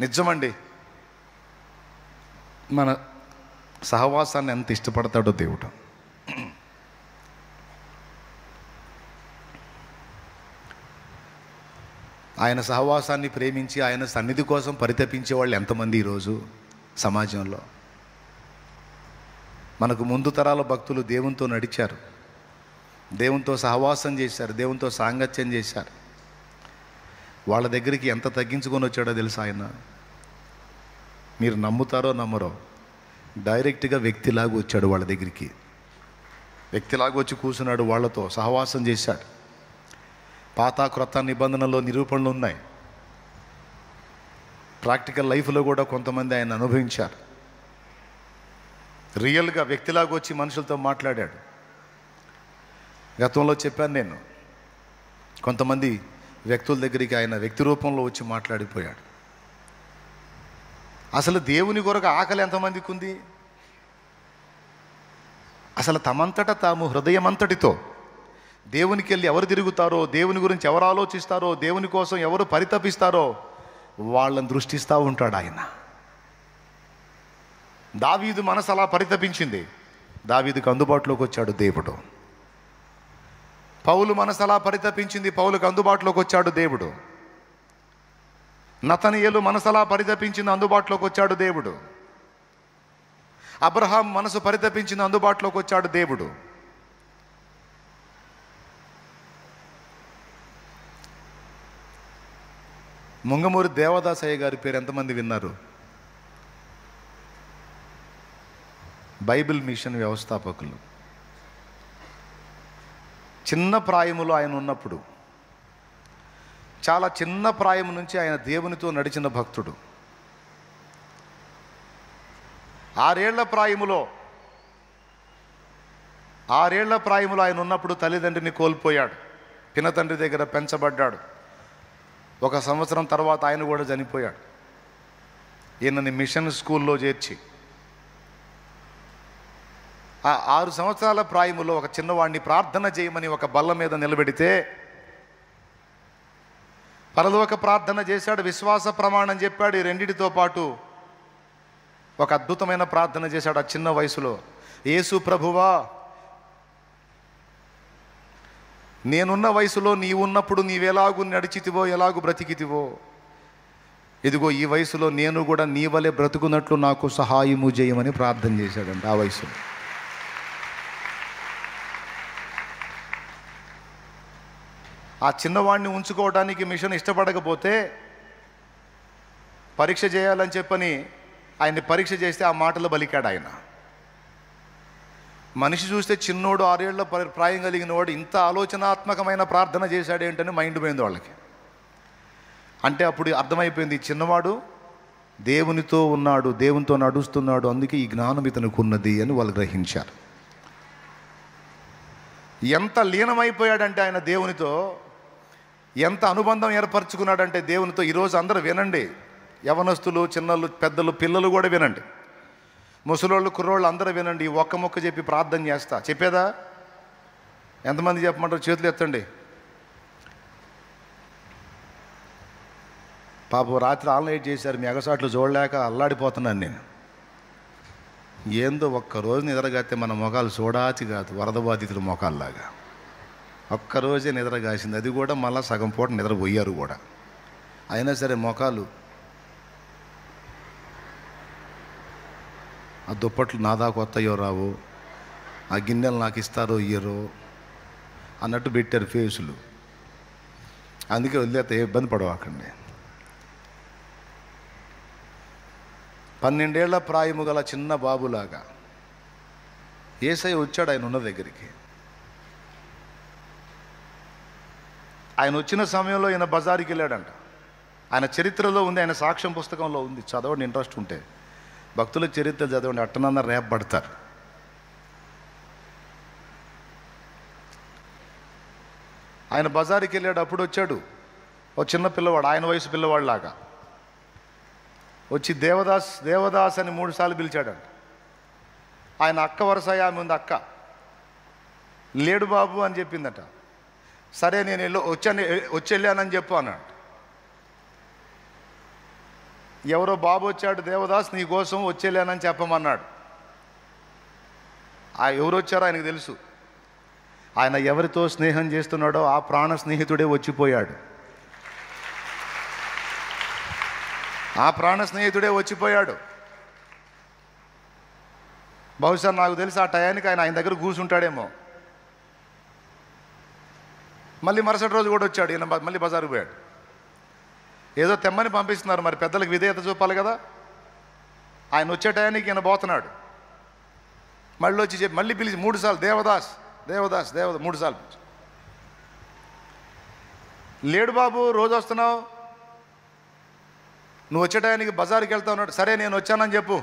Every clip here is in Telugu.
నిజమండి. మన సహవాసాన్ని ఎంత ఇష్టపడతాడో దేవుడు. ఆయన సహవాసాన్ని ప్రేమించి ఆయన సన్నిధి కోసం పరితపించే వాళ్ళు ఎంతమంది ఈరోజు సమాజంలో. మనకు ముందు తరాల భక్తులు దేవునితో నడిచారు, దేవునితో సహవాసం చేశారు, దేవునితో సాంగత్యం చేశారు. వాళ్ళ దగ్గరికి ఎంత తగ్గించుకొని వచ్చాడో తెలుసా ఆయన. మీరు నమ్ముతారో నమ్మరో, డైరెక్ట్గా వ్యక్తిలాగా వచ్చాడు వాళ్ళ దగ్గరికి. వ్యక్తిలాగా వచ్చి కూర్చున్నాడు, వాళ్ళతో సహవాసం చేశాడు. పాత క్రొత్త నిబంధనలో నిరూపణలు ఉన్నాయి. ప్రాక్టికల్ లైఫ్లో కూడా కొంతమంది ఆయన అనుభవించారు. రియల్గా వ్యక్తిలాగా వచ్చి మనుషులతో మాట్లాడాడు. గతంలో చెప్పాను నేను, కొంతమంది వ్యక్తుల దగ్గరికి ఆయన వ్యక్తి రూపంలో వచ్చి మాట్లాడిపోయాడు. అసలు దేవుని కొరకు ఆకలి ఎంతమందికి ఉంది? అసలు తమంతట తాము హృదయమంతటితో దేవునికి వెళ్ళి ఎవరు తిరుగుతారో, దేవుని గురించి ఎవరు ఆలోచిస్తారో, దేవుని కోసం ఎవరు పరితపిస్తారో వాళ్ళని దృష్టిస్తూ ఉంటాడు ఆయన. దావీదు మనసు అలా పరితపించింది, దావీదుకు అందుబాటులోకి వచ్చాడు దేవుడు. పౌలు మనసు అలా పరితపించింది, పౌలుకు అందుబాటులోకి వచ్చాడు దేవుడు. నతనయేలు మనసు అలా పరితపించింది, అందుబాటులోకి వచ్చాడు దేవుడు. అబ్రహాం మనసు పరితపించింది, అందుబాటులోకి వచ్చాడు దేవుడు. ముంగమూరి దేవదాసయ్య గారి పేరు ఎంతమంది విన్నారు? బైబిల్ మిషన్ వ్యవస్థాపకులు. చిన్న ప్రాయములో ఆయన ఉన్నప్పుడు, చాలా చిన్న ప్రాయం నుంచి ఆయన దేవునితో నడిచిన భక్తుడు. 6 ఏళ్ల ప్రాయములో ఆయన ఉన్నప్పుడు తల్లిదండ్రిని కోల్పోయాడు. పినతండ్రి దగ్గర పెంచబడ్డాడు. 1 సంవత్సరం తర్వాత ఆయన కూడా చనిపోయాడు. ఈయనని మిషన్ స్కూల్లో చేర్చి ఆ 6 సంవత్సరాల ప్రాయములో ఒక చిన్నవాడిని ప్రార్థన చేయమని ఒక బల్ల మీద నిలబెడితే పరలోక ప్రార్థన చేశాడు, విశ్వాస ప్రమాణం చెప్పాడు. ఈ రెండిటితో పాటు ఒక అద్భుతమైన ప్రార్థన చేశాడు ఆ చిన్న వయసులో. యేసు ప్రభువా, నేనున్న వయసులో నీవున్నప్పుడు నీవెలాగూ నడిచితివో, ఎలాగూ బ్రతికితివో, ఇదిగో ఈ వయసులో నేను కూడా నీ వలె బ్రతుకున్నట్లు నాకు సహాయము చేయమని ప్రార్థన చేశాడంట ఆ వయసులో. ఆ చిన్నవాడిని ఉంచుకోవడానికి మిషన్ ఇష్టపడకపోతే పరీక్ష చేయాలని చెప్పని ఆయన్ని పరీక్ష చేస్తే ఆ మాటలు బలికాడు ఆయన. మనిషి చూస్తే చిన్నోడు 6 ఏళ్ల ప్రాయం కలిగిన వాడు ఇంత ఆలోచనాత్మకమైన ప్రార్థన చేశాడేంటని మైండ్ పోయింది వాళ్ళకి. అంటే అప్పుడు అర్థమైపోయింది, చిన్నవాడు దేవునితో ఉన్నాడు, దేవునితో నడుస్తున్నాడు, అందుకే ఈ జ్ఞానం ఇతనికి ఉన్నది అని వాళ్ళు గ్రహించారు. ఎంత లీనమైపోయాడంటే ఆయన దేవునితో, ఎంత అనుబంధం ఏర్పరచుకున్నాడంటే దేవునితో. ఈరోజు అందరూ వినండి, యవనస్తులు, చిన్నలు, పెద్దలు, పిల్లలు కూడా వినండి, ముసలోళ్ళు, కుర్రోళ్ళు అందరూ వినండి. ఈ ఒక్క మొక్క చెప్పి ప్రార్థన చేస్తా. చెప్పేదా? ఎంతమంది చెప్పమంటారు? చేతులు ఎత్తండి. పాపం రాత్రి ఆన్లైన్ చేశారు, మీ ఎగసాట్లు చూడలేక అల్లాడిపోతున్నాను నేను. ఏందో ఒక్కరోజు నిద్రగాస్తే మన మొఖాలు చూడాచి కాదు, వరద బాధితుల మొఖాల్లాగా ఒక్కరోజే నిద్రగాసింది. అది కూడా మళ్ళీ సగం పూట నిద్రపోయారు కూడా. అయినా సరే మొఖాలు, ఆ దుప్పట్లు నా దాకా వస్తాయో రావు, ఆ గిన్నెలు నాకు ఇస్తారో ఇయ్యరో అన్నట్టు పెట్టారు ఫేసులు. అందుకే వదిలేత ఇబ్బంది పడవాకండి. 12 ఏళ్ల ప్రాయము గల చిన్న బాబులాగా యేసయ్య వచ్చాడు ఆయన ఉన్న దగ్గరికి. ఆయన వచ్చిన సమయంలో ఈయన బజారుకి వెళ్ళాడంట. ఆయన చరిత్రలో ఉంది, ఆయన సాక్ష్యం పుస్తకంలో ఉంది. చదవండి, ఇంట్రెస్ట్ ఉంటే. భక్తుల చరిత్ర చదవండి, అట్టనన్న రేపు పడతారు. ఆయన బజారుకి వెళ్ళాడు. అప్పుడు వచ్చాడు ఒక చిన్న పిల్లవాడు, ఆయన వయసు పిల్లవాడిలాగా వచ్చి దేవదాస్ దేవదాస్ అని 3 సార్లు పిలిచాడంట. ఆయన అక్క వరసయ్య, ఆమె ఉంది అక్క. లేడు బాబు అని చెప్పిందట. సరే నేను వచ్చి వెళ్ళానని చెప్పు అన్నాడు. ఎవరో బాబు వచ్చాడు, దేవదాస్ నీ కోసం వచ్చేలేనని చెప్పమన్నాడు. ఎవరు వచ్చారో ఆయనకు తెలుసు. ఆయన ఎవరితో స్నేహం చేస్తున్నాడో ఆ ప్రాణ స్నేహితుడే వచ్చిపోయాడు. ఆ ప్రాణ స్నేహితుడే వచ్చిపోయాడు. బహుశా నాకు తెలిసి ఆ టయానికి ఆయన దగ్గర కూర్చుంటాడేమో. మళ్ళీ మరుసటి రోజు కూడా వచ్చాడు. ఈయన మళ్ళీ బజారుకు పోయాడు. ఏదో తెమ్మని పంపిస్తున్నారు, మరి పెద్దలకు విధేయత చూపాలి కదా. ఆయన వచ్చే టయానికి ఈయన పోతున్నాడు. మళ్ళీ వచ్చి మళ్ళీ పిలిచి 3 సార్లు దేవదాస్ దేవదాస్ 3 సార్లు. లేడు బాబు, రోజు వస్తున్నావు, నువ్వు వచ్చే టయానికి బజారుకి వెళ్తా ఉన్నాడు. సరే నేను వచ్చానని చెప్పు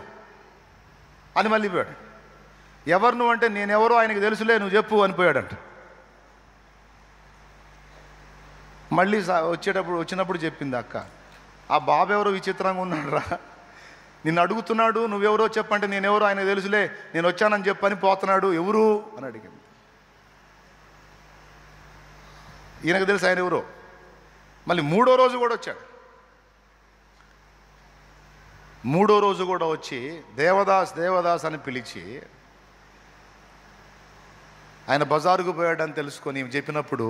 అని మళ్ళీ పోయాడు. ఎవరు నువ్వు అంటే నేనెవరో ఆయనకి తెలుసులే, నువ్వు చెప్పు అనిపోయాడంట. మళ్ళీ వచ్చినప్పుడు చెప్పింది అక్క, ఆ బాబు ఎవరో విచిత్రంగా ఉన్నాడు రా, నిన్ను అడుగుతున్నాడు, నువ్వెవరో చెప్పంటే నేనెవరో ఆయనకు తెలుసులే, నేను వచ్చానని చెప్పని పోతున్నాడు, ఎవరు అని అడిగింది. ఈయనకు తెలుసు ఆయన ఎవరో. మళ్ళీ 3వ రోజు కూడా వచ్చాడు. 3వ రోజు కూడా వచ్చి దేవదాస్ దేవదాస్ అని పిలిచి ఆయన బజారుకు పోయాడని తెలుసుకొని చెప్పినప్పుడు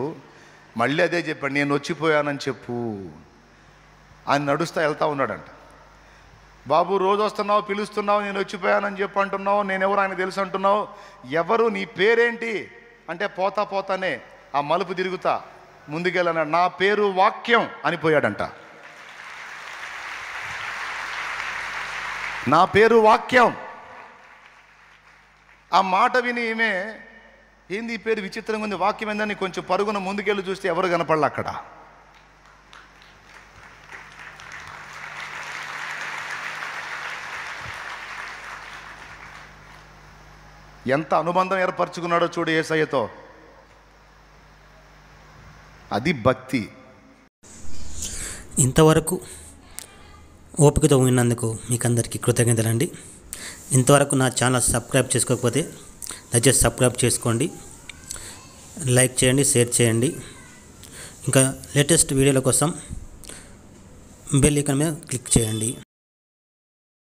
మళ్ళీ అదే చెప్పాడు, నేను వచ్చిపోయానని చెప్పు. ఆయన నడుస్తా వెళ్తా ఉన్నాడంట. బాబు రోజు వస్తున్నావు, పిలుస్తున్నావు, నేను వచ్చిపోయానని చెప్పు అంటున్నావు, నేనెవరు ఆయన తెలుసు అంటున్నావు, ఎవరు, నీ పేరేంటి అంటే పోతానే ఆ మలుపు తిరుగుతా ముందుకెళ్ళాడు. నా పేరు వాక్యం అనిపోయాడంట. నా పేరు వాక్యం. ఆ మాట విని ఈమె, ఏంది ఈ పేరు విచిత్రంగా ఉంది, వాక్యం ఏందని కొంచెం పరుగున ముందుకెళ్ళి చూస్తే ఎవరు కనపడలే అక్కడ. ఎంత అనుబంధం ఏర్పరచుకున్నాడో చూడు యేసయ్యతో. అది భక్తి. ఇంతవరకు ఓపికతో విన్నందుకు మీకు అందరికీ కృతజ్ఞతలండి. ఇంతవరకు నా ఛానల్ సబ్స్క్రైబ్ చేసుకోకపోతే దయచేసి సబ్స్క్రైబ్ చేసుకోండి, లైక్ చేయండి, షేర్ చేయండి. ఇంకా లేటెస్ట్ వీడియోల కోసం బెల్ ఐకాన్ మీద క్లిక్ చేయండి.